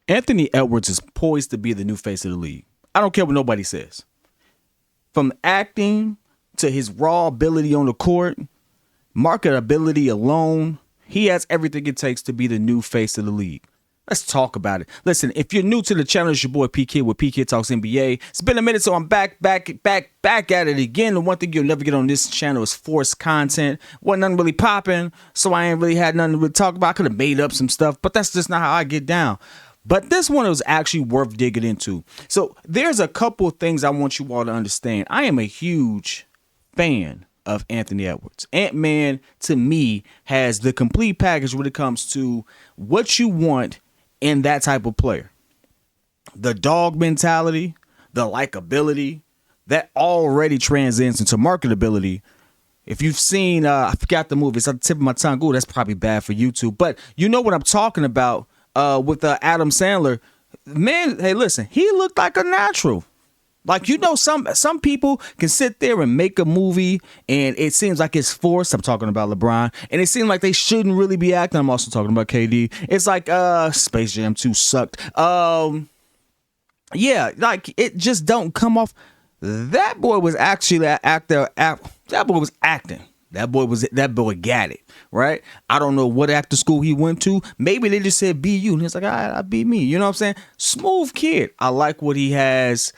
Anthony Edwards is poised to be the new face of the league. I don't care what nobody says. From acting to his raw ability on the court, marketability alone, he has everything it takes to be the new face of the league. Let's talk about it. Listen, if you're new to the channel, it's your boy P.kidd with P.kidd Talks NBA. It's been a minute, so I'm back at it again. The one thing you'll never get on this channel is forced content. Wasn't nothing really popping, so I ain't really had nothing to really talk about. I could have made up some stuff, but that's just not how I get down. But this one was actually worth digging into. So there's a couple of things I want you all to understand. I am a huge fan of Anthony Edwards. Ant-Man, to me, has the complete package when it comes to what you want in that type of player. The dog mentality, the likability, that already transcends into marketability. If you've seen, I forgot the movie, it's on the tip of my tongue. Ooh, that's probably bad for YouTube. But you know what I'm talking about with Adam Sandler. Man, hey, listen, he looked like a natural. Like, you know, some people can sit there and make a movie and it seems like it's forced. I'm talking about LeBron. And it seems like they shouldn't really be acting. I'm also talking about KD. It's like Space Jam 2 sucked. Yeah, like it just don't come off. That boy was actually an actor. That boy was acting. That boy got it, right? I don't know what actor school he went to. Maybe they just said be you. And he's like, all right, I'll be me. You know what I'm saying? Smooth kid. I like what he has.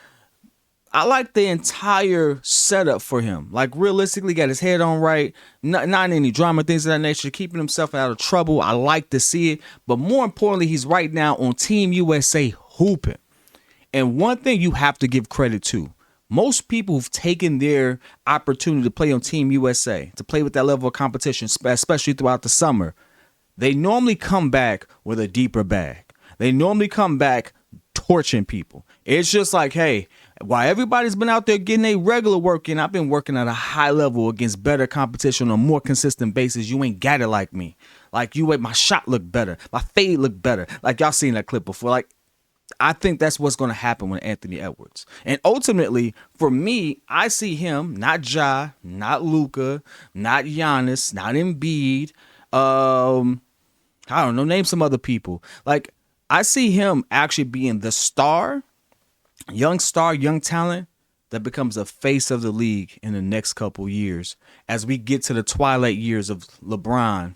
I like the entire setup for him. Like, realistically, got his head on right, not any drama, things of that nature, keeping himself out of trouble. I like to see it. But more importantly, he's right now on Team USA hooping. And one thing you have to give credit to, most people who've taken their opportunity to play on Team USA, to play with that level of competition, especially throughout the summer, they normally come back with a deeper bag. They normally come back torching people. It's just like, hey, while everybody's been out there getting a regular work in, I've been working at a high level against better competition on a more consistent basis. You ain't got it like me. Like, my shot look better. My fade look better. Like, y'all seen that clip before. Like, I think that's what's going to happen with Anthony Edwards. And ultimately, for me, I see him, not Ja, not Luka, not Giannis, not Embiid. I don't know, name some other people. Like, I see him actually being the star, young talent that becomes a face of the league in the next couple years as we get to the twilight years of LeBron,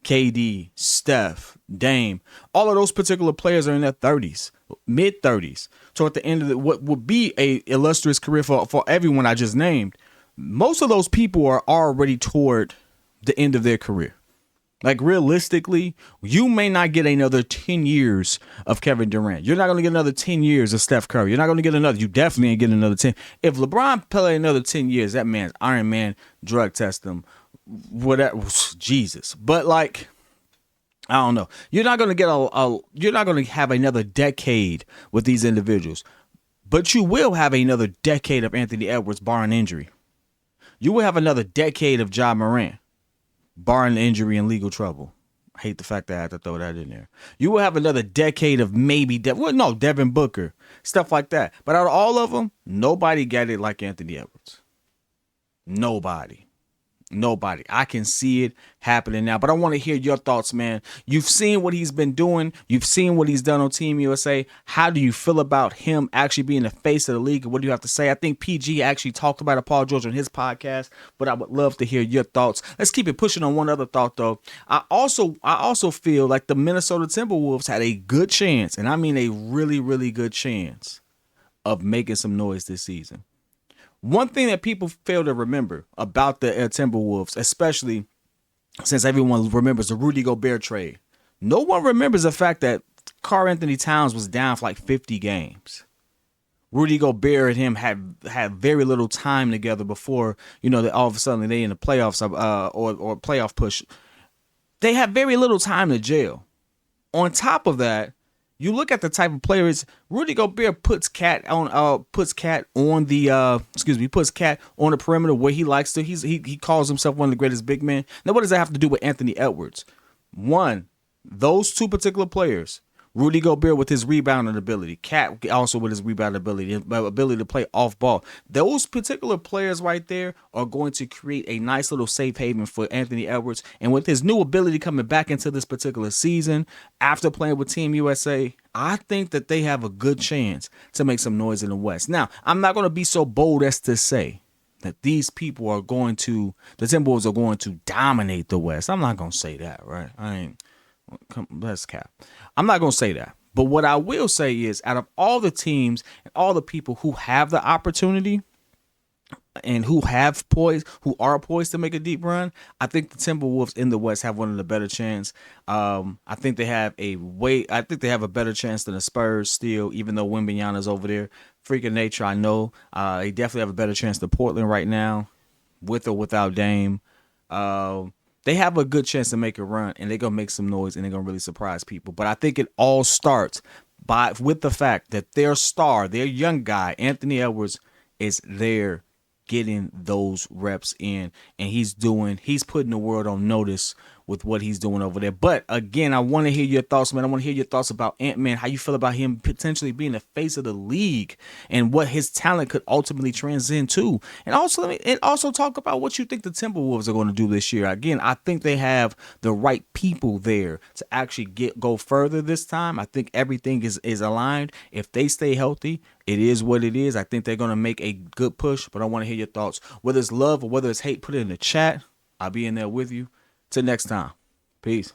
KD, Steph, Dame. All of those particular players are in their 30s, mid 30s, toward the end of what would be a illustrious career for everyone I just named. Most of those people are already toward the end of their career. Like, realistically, you may not get another 10 years of Kevin Durant. You're not going to get another 10 years of Steph Curry. You're not going to get another. You definitely ain't getting another 10. If LeBron play another 10 years, that man's Iron Man, drug test him, whatever. Jesus. But, like, I don't know. You're not going to get you're not going to have another decade with these individuals. But you will have another decade of Anthony Edwards, barring injury. You will have another decade of Ja Morant, barring injury and legal trouble. I hate the fact that I had to throw that in there. You will have another decade of maybe, Devin Booker, stuff like that. But out of all of them, nobody got it like Anthony Edwards. Nobody. I can see it happening now. But I want to hear your thoughts, man. You've seen what he's been doing. You've seen what he's done on Team USA. How do you feel about him actually being the face of the league? And what do you have to say? I think PG actually talked about it, Paul George, on his podcast. But I would love to hear your thoughts. Let's keep it pushing on one other thought, though. I also feel like the Minnesota Timberwolves had a good chance, and I mean a really, really good chance, of making some noise this season. One thing that people fail to remember about the Timberwolves, especially since everyone remembers the Rudy Gobert trade, no one remembers the fact that Karl-Anthony Towns was down for like 50 games. Rudy Gobert and him had very little time together before, all of a sudden they in the playoffs or playoff push. They had very little time to gel. On top of that, you look at the type of players Rudy Gobert puts Cat on the perimeter where he likes to. He calls himself one of the greatest big men. Now, what does that have to do with Anthony Edwards? One, those two particular players, Rudy Gobert with his rebounding ability, Cat also with his rebounding ability to play off ball. Those particular players right there are going to create a nice little safe haven for Anthony Edwards. And with his new ability coming back into this particular season, after playing with Team USA, I think that they have a good chance to make some noise in the West. Now, I'm not going to be so bold as to say that these people are going to, the Timberwolves are going to dominate the West. I'm not going to say that, right? I ain't, let's cap. I'm not going to say that. But what I will say is, out of all the teams and all the people who have the opportunity, and who are poised to make a deep run, I think the Timberwolves in the West have one of the better chance. I think they have a better chance than the Spurs still, even though Wembanyama's over there. Freak of nature, I know. They definitely have a better chance than Portland right now, with or without Dame. They have a good chance to make a run, and they're gonna make some noise, and they're gonna really surprise people. But I think it all starts with the fact that their star, their young guy, Anthony Edwards, is there getting those reps in, and he's putting the world on notice with what he's doing over there. But again, I want to hear your thoughts, man. I want to hear your thoughts about Ant-Man, how you feel about him potentially being the face of the league and what his talent could ultimately transcend to. And also talk about what you think the Timberwolves are going to do this year. Again, I think they have the right people there to actually go further this time. I think everything is aligned. If they stay healthy, it is what it is. I think they're going to make a good push, but I want to hear your thoughts. Whether it's love or whether it's hate, put it in the chat. I'll be in there with you. Till next time. Peace.